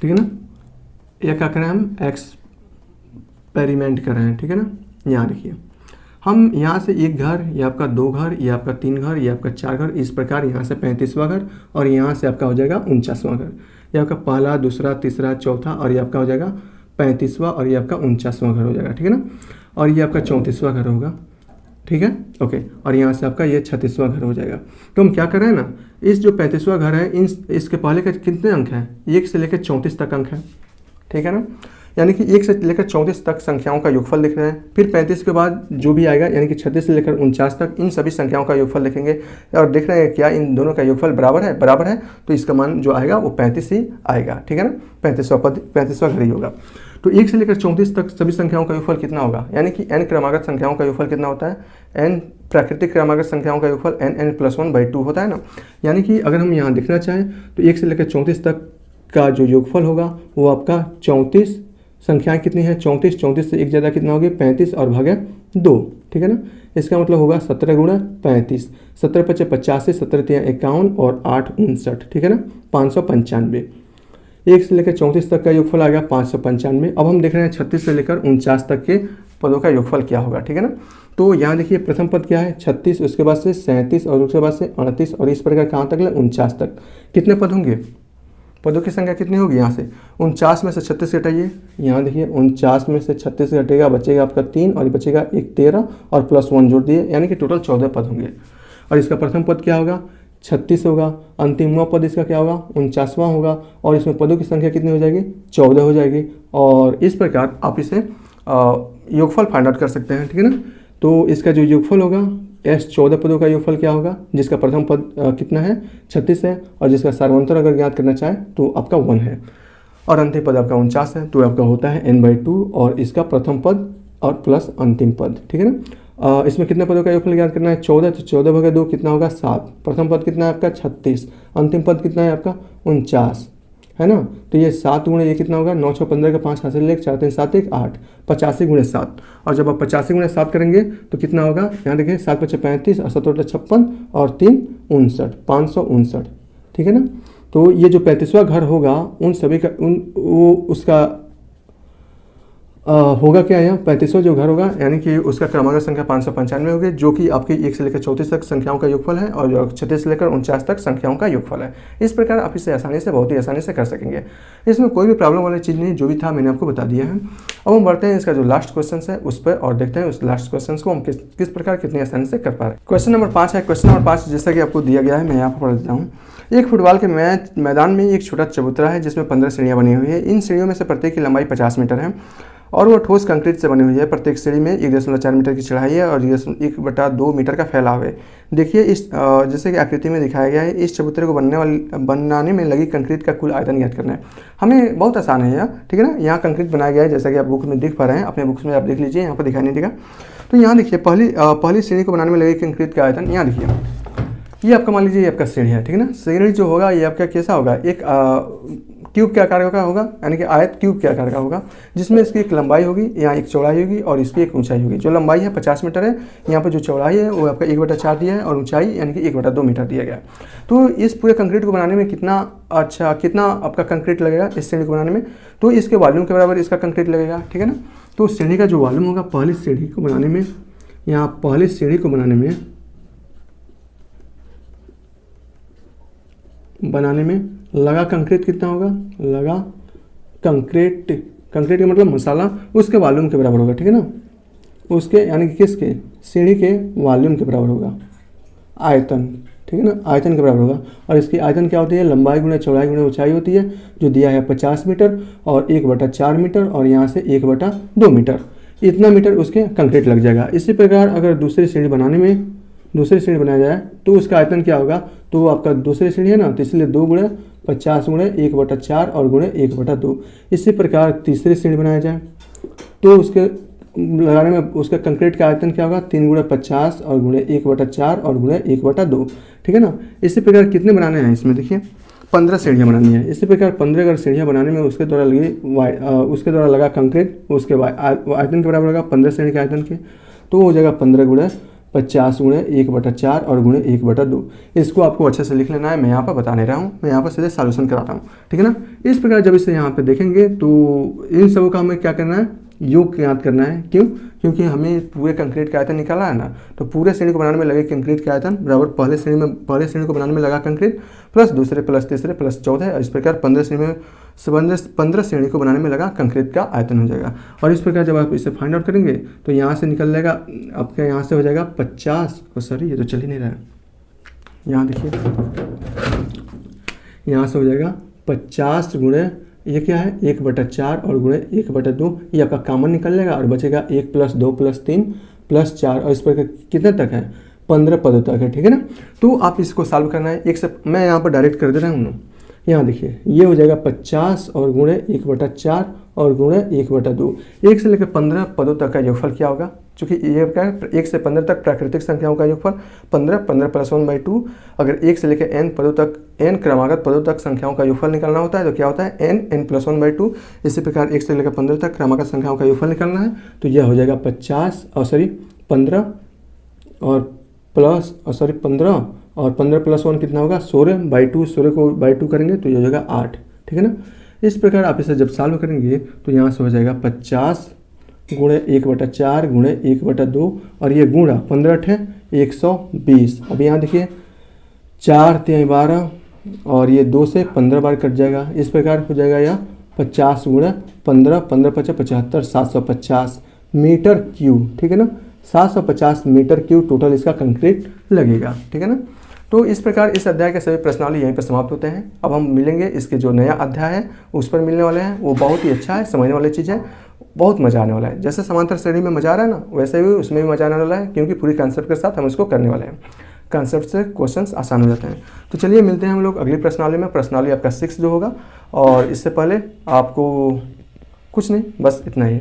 ठीक है ना, यह क्या करें हम एक्सपेरिमेंट कर रहे हैं। ठीक है ना, यहाँ देखिए हम यहाँ से एक घर, ये आपका 2 घर, ये आपका 3 घर, ये आपका 4 घर, इस प्रकार यहाँ से 35वां घर और यहाँ से आपका हो जाएगा 49वां घर। ये आपका पहला, दूसरा, तीसरा, चौथा और ये आपका हो जाएगा 35वां और ये आपका 49वां घर हो जाएगा, ठीक है ना। और ये आपका 34वां घर होगा, ठीक है, ओके। और यहाँ से आपका ये 36वां घर हो जाएगा। तो हम क्या कर रहे हैं ना, इस जो 35वां घर है इसके पहले के कितने अंक हैं, 1 से लेकर 34 तक अंक है, ठीक है ना। यानी कि 1 से लेकर 34 तक संख्याओं का योगफल लिख रहे हैं। फिर 35 के बाद जो भी आएगा यानी कि 36 से लेकर 49 तक इन सभी संख्याओं का योगफल लिखेंगे और देख रहे हैं क्या इन दोनों का योगफल बराबर है, तो इसका मान जो आएगा वो 35 ही आएगा, ठीक है ना। 35वां घर ही होगा। तो 1 से लेकर 34 तक सभी संख्याओं का योगफल कितना होगा, यानी कि n क्रमागत संख्याओं का योगफल कितना होता है, n प्राकृतिक क्रमागत संख्याओं का योगफल n+1/2 होता है ना। यानी कि अगर हम यहाँ देखना चाहें तो 1 से लेकर 34 तक का जो योगफल होगा वो आपका 34 संख्याएं कितनी है, 34 से एक ज़्यादा कितना होगी 35 और भागे 2, ठीक है ना। इसका मतलब होगा 17 गुणा 35, 17 × 5 = 85, 17 × 3 = 51 और 8 × 59, ठीक है ना, 595। 1 से लेकर 34 तक का योगफल आ गया 595। अब हम देख रहे हैं 36 से लेकर 49 तक के पदों का योगफल क्या होगा, ठीक है ना। तो यहाँ देखिए प्रथम पद क्या है 36, उसके बाद से 37 और उसके बाद से 38 और इस प्रकार कहाँ तक ले 49 तक। कितने पद होंगे, पदों की संख्या कितनी होगी, यहाँ से 49 में से 36 घटाइए, यहाँ देखिए 49 में से 36 घटेगा, बचेगा आपका 3 और बचेगा एक 13 और +1 जोड़ दिए, यानी कि टोटल 14 पद होंगे। और इसका प्रथम पद क्या होगा 36 होगा, अंतिम 9 पद इसका क्या होगा 49वां होगा और इसमें पदों की संख्या कितनी हो जाएगी 14 हो जाएगी। और इस प्रकार आप इसे योगफल फाइंड आउट कर सकते हैं, ठीक है ना। तो इसका जो योगफल होगा S 14 पदों का योगफल क्या होगा, जिसका प्रथम पद कितना है 36 है और जिसका सार्वंतर अगर ज्ञात करना चाहे तो आपका 1 है और अंतिम पद आपका 49 है, तो आपका होता है n/2 और इसका प्रथम पद और प्लस अंतिम पद, ठीक है ना। इसमें कितने पदों का योगफल ज्ञात करना है 14, तो 14 भागे 2 कितना होगा 7, प्रथम पद कितना है आपका 36, अंतिम पद कितना है आपका 49, है ना। तो ये 7 गुणे ये कितना होगा 9 × 6 = 15 का 5 हासिल ले 4 × 3 = 7 = 8, 85 × 7। और जब आप 85 × 7 करेंगे तो कितना होगा, यहाँ देखिए 7 × 5 = 35 और 7 × 8 = 56 और 3 = 59, 559, ठीक है ना। तो ये जो 35वां घर होगा उन सभी का उसका होगा क्या, यह 35वां जो घर होगा यानी कि उसका क्रमांक संख्या 595 होगी, जो कि आपकी 1 से लेकर 34 तक संख्याओं का योगफल है और 36 से लेकर 49 तक संख्याओं का योगफल है। इस प्रकार आप इसे आसानी से बहुत ही आसानी से कर सकेंगे, इसमें कोई भी प्रॉब्लम वाली चीज़ नहीं, जो भी था मैंने आपको बता दिया है। अब हम बढ़ते हैं इसका जो लास्ट क्वेश्चन है उस पर और देखते हैं उस लास्ट क्वेश्चन को हम किस प्रकार कितनी आसानी से कर पा रहे हैं। क्वेश्चन नंबर 5 है। क्वेश्चन नंबर 5 जैसा कि आपको दिया गया है, मैं यहाँ पर पढ़ देता हूँ। एक फुटबॉल के मैदान में एक छोटा चबूतरा है जिसमें 15 सीढ़ियाँ बनी हुई है। इन सीढ़ियों में से प्रत्येक की लंबाई 50 मीटर है और वो ठोस कंक्रीट से बनी हुई है। प्रत्येक सीढ़ी में 1.4 मीटर की चढ़ाई है और 1/2 मीटर का फैलाव है। देखिए इस जैसे कि आकृति में दिखाया गया है, इस चबूतरे को बनाने में लगी कंक्रीट का कुल आयतन ज्ञात करना है। हमें बहुत आसान है यह, ठीक है ना। यहाँ कंक्रीट बनाया गया है जैसा कि आप बुक में देख पा रहे हैं, अपने बुक्स में आप देख लीजिए, यहाँ पर दिखाई नहीं देगा। तो यहाँ देखिए पहली सीढ़ी को बनाने में लगी कंक्रीट का आयतन, यहाँ देखिए ये आपका मान लीजिए ये आपका सीढ़ी है, ठीक है ना। सीढ़ी जो होगा ये आपका कैसा होगा, एक क्यूब के आकार का होगा, यानी कि आयत क्यूब के आकार का होगा, जिसमें इसकी एक लंबाई होगी, यहाँ एक चौड़ाई होगी और इसकी एक ऊंचाई होगी। जो लंबाई है 50 मीटर है, यहाँ पर जो चौड़ाई है वो आपका 1/4 दिया है और ऊंचाई यानी कि 1/2 मीटर दिया गया है। तो इस पूरे कंक्रीट को बनाने में कितना आपका कंक्रीट लगेगा इस सीढ़ी को बनाने में, तो इसके वॉल्यूम के बराबर इसका कंक्रीट लगेगा, ठीक है ना। तो सीढ़ी का जो वॉल्यूम होगा पहली सीढ़ी को बनाने में, यहाँ पहली सीढ़ी को बनाने में लगा कंक्रीट कितना होगा, लगा कंक्रीट का मतलब मसाला उसके वॉल्यूम के बराबर होगा, ठीक है ना। उसके यानी कि किसके, सीढ़ी के वॉल्यूम के बराबर होगा, आयतन, ठीक है ना, आयतन के बराबर होगा। और इसकी आयतन क्या होती है, लंबाई गुणे चौड़ाई गुणे ऊंचाई होती है, जो दिया है 50 मीटर और 1/4 मीटर और यहाँ से 1/2 मीटर, इतना मीटर उसके कंक्रीट लग जाएगा। इसी प्रकार अगर दूसरी सीढ़ी बनाया जाए तो उसका आयतन क्या होगा, तो वो आपका दूसरी सीढ़ी है ना, तो इसलिए 2 × 50 × 1/4 और गुणे 1/2। इसी प्रकार तीसरी सीढ़ी बनाया जाए तो उसके लगाने में उसका कंक्रीट का आयतन क्या होगा, 3 × 50 और गुणे 1/4 और गुणे 1/2, ठीक है ना। इसी प्रकार कितने बनाने हैं इसमें, देखिए 15 सीढ़ियाँ बनानी है। इसी प्रकार 15 अगर सीढ़ियाँ बनाने में उसके द्वारा लगा कंक्रीट उसके आयतन के बराबर होगा 15 सीढ़ी के आयतन के, तो हो जाएगा 15 × 50 × 1/4 और गुणे 1/2। इसको आपको अच्छे से लिख लेना है, मैं यहाँ पर बता नहीं रहा हूँ, मैं यहाँ पर सीधे सॉल्यूशन कराता हूँ, ठीक है ना। इस प्रकार जब इसे यहाँ पे देखेंगे तो इन सबों का हमें क्या करना है, योग ज्ञात करना है। क्यों? क्योंकि हमें पूरे कंक्रीट का आयतन निकालना है ना, तो पूरे श्रेणी को बनाने में लगे कंक्रीट का आयतन बराबर पहले श्रेणी को बनाने में लगा कंक्रीट प्लस दूसरे प्लस तीसरे प्लस चौथे, इस प्रकार 15 श्रेणी को बनाने में लगा कंक्रीट का आयतन हो जाएगा। और इस प्रकार जब आप इसे फाइंड आउट करेंगे तो यहाँ से निकल जाएगा आपका, यहाँ से हो जाएगा 50, सॉरी ये तो चल ही नहीं रहा है, यहाँ देखिए, यहाँ से हो जाएगा 50 गुणे ये क्या है 1/4 और गुणे 1/2, ये आपका कॉमन निकल जाएगा और बचेगा 1 + 2 + 3 + 4 और इस पर कितने तक है 15 पदों तक है, ठीक है ना। तो आप इसको सॉल्व करना है, एक से मैं यहाँ पर डायरेक्ट कर दे रहा हूँ। यहाँ देखिए ये हो जाएगा 50 और गुणे 1/4 और गुणे 1/2, 1 से लेकर 15 पदों तक का योगफल क्या होगा, चूँकि ये क्या है 1 से 15 तक प्राकृतिक संख्याओं का योगफल 15 + 1/2। अगर 1 से लेकर n पदों तक, n क्रमागत पदों तक संख्याओं का योगफल निकालना होता है तो क्या होता है n + 1/2। इसी प्रकार 1 से लेकर 15 तक क्रमागत संख्याओं का योगफल निकालना है तो यह हो जाएगा 15 और 15 और 15 + 1 कितना होगा 16/2, 16 को 2 करेंगे तो ये हो जाएगा 8, ठीक है ना। इस प्रकार आप इसे जब सॉल्व करेंगे तो यहाँ से हो जाएगा 50 गुणे 1/4 गुणे 1/2 और ये गुणा 15 × 120। अब यहाँ देखिए 4 × 3 = 12 और ये 2 से 15 बार कट जाएगा, इस प्रकार हो जाएगा यह 50 गुणे 15, 15 × 5 = 75, 750 मीटर क्यूब, ठीक है ना। 750 मीटर क्यूब टोटल इसका कंक्रीट लगेगा, ठीक है ना। तो इस प्रकार इस अध्याय के सभी प्रश्नावली यहीं पर समाप्त होते हैं। अब हम मिलेंगे, इसके जो नया अध्याय है उस पर मिलने वाले हैं, वो बहुत ही अच्छा है, समझने वाली चीज़ है, बहुत मजा आने वाला है। जैसे समांतर श्रेणी में मजा आ रहा है ना, वैसे भी उसमें भी मजा आने वाला है, क्योंकि पूरी कॉन्सेप्ट के साथ हम इसको करने वाले हैं। कॉन्सेप्ट से क्वेश्चंस आसान हो जाते हैं। तो चलिए मिलते हैं हम लोग अगली प्रश्नावली में, प्रश्नावली आपका 6 जो होगा। और इससे पहले आपको कुछ नहीं, बस इतना ही।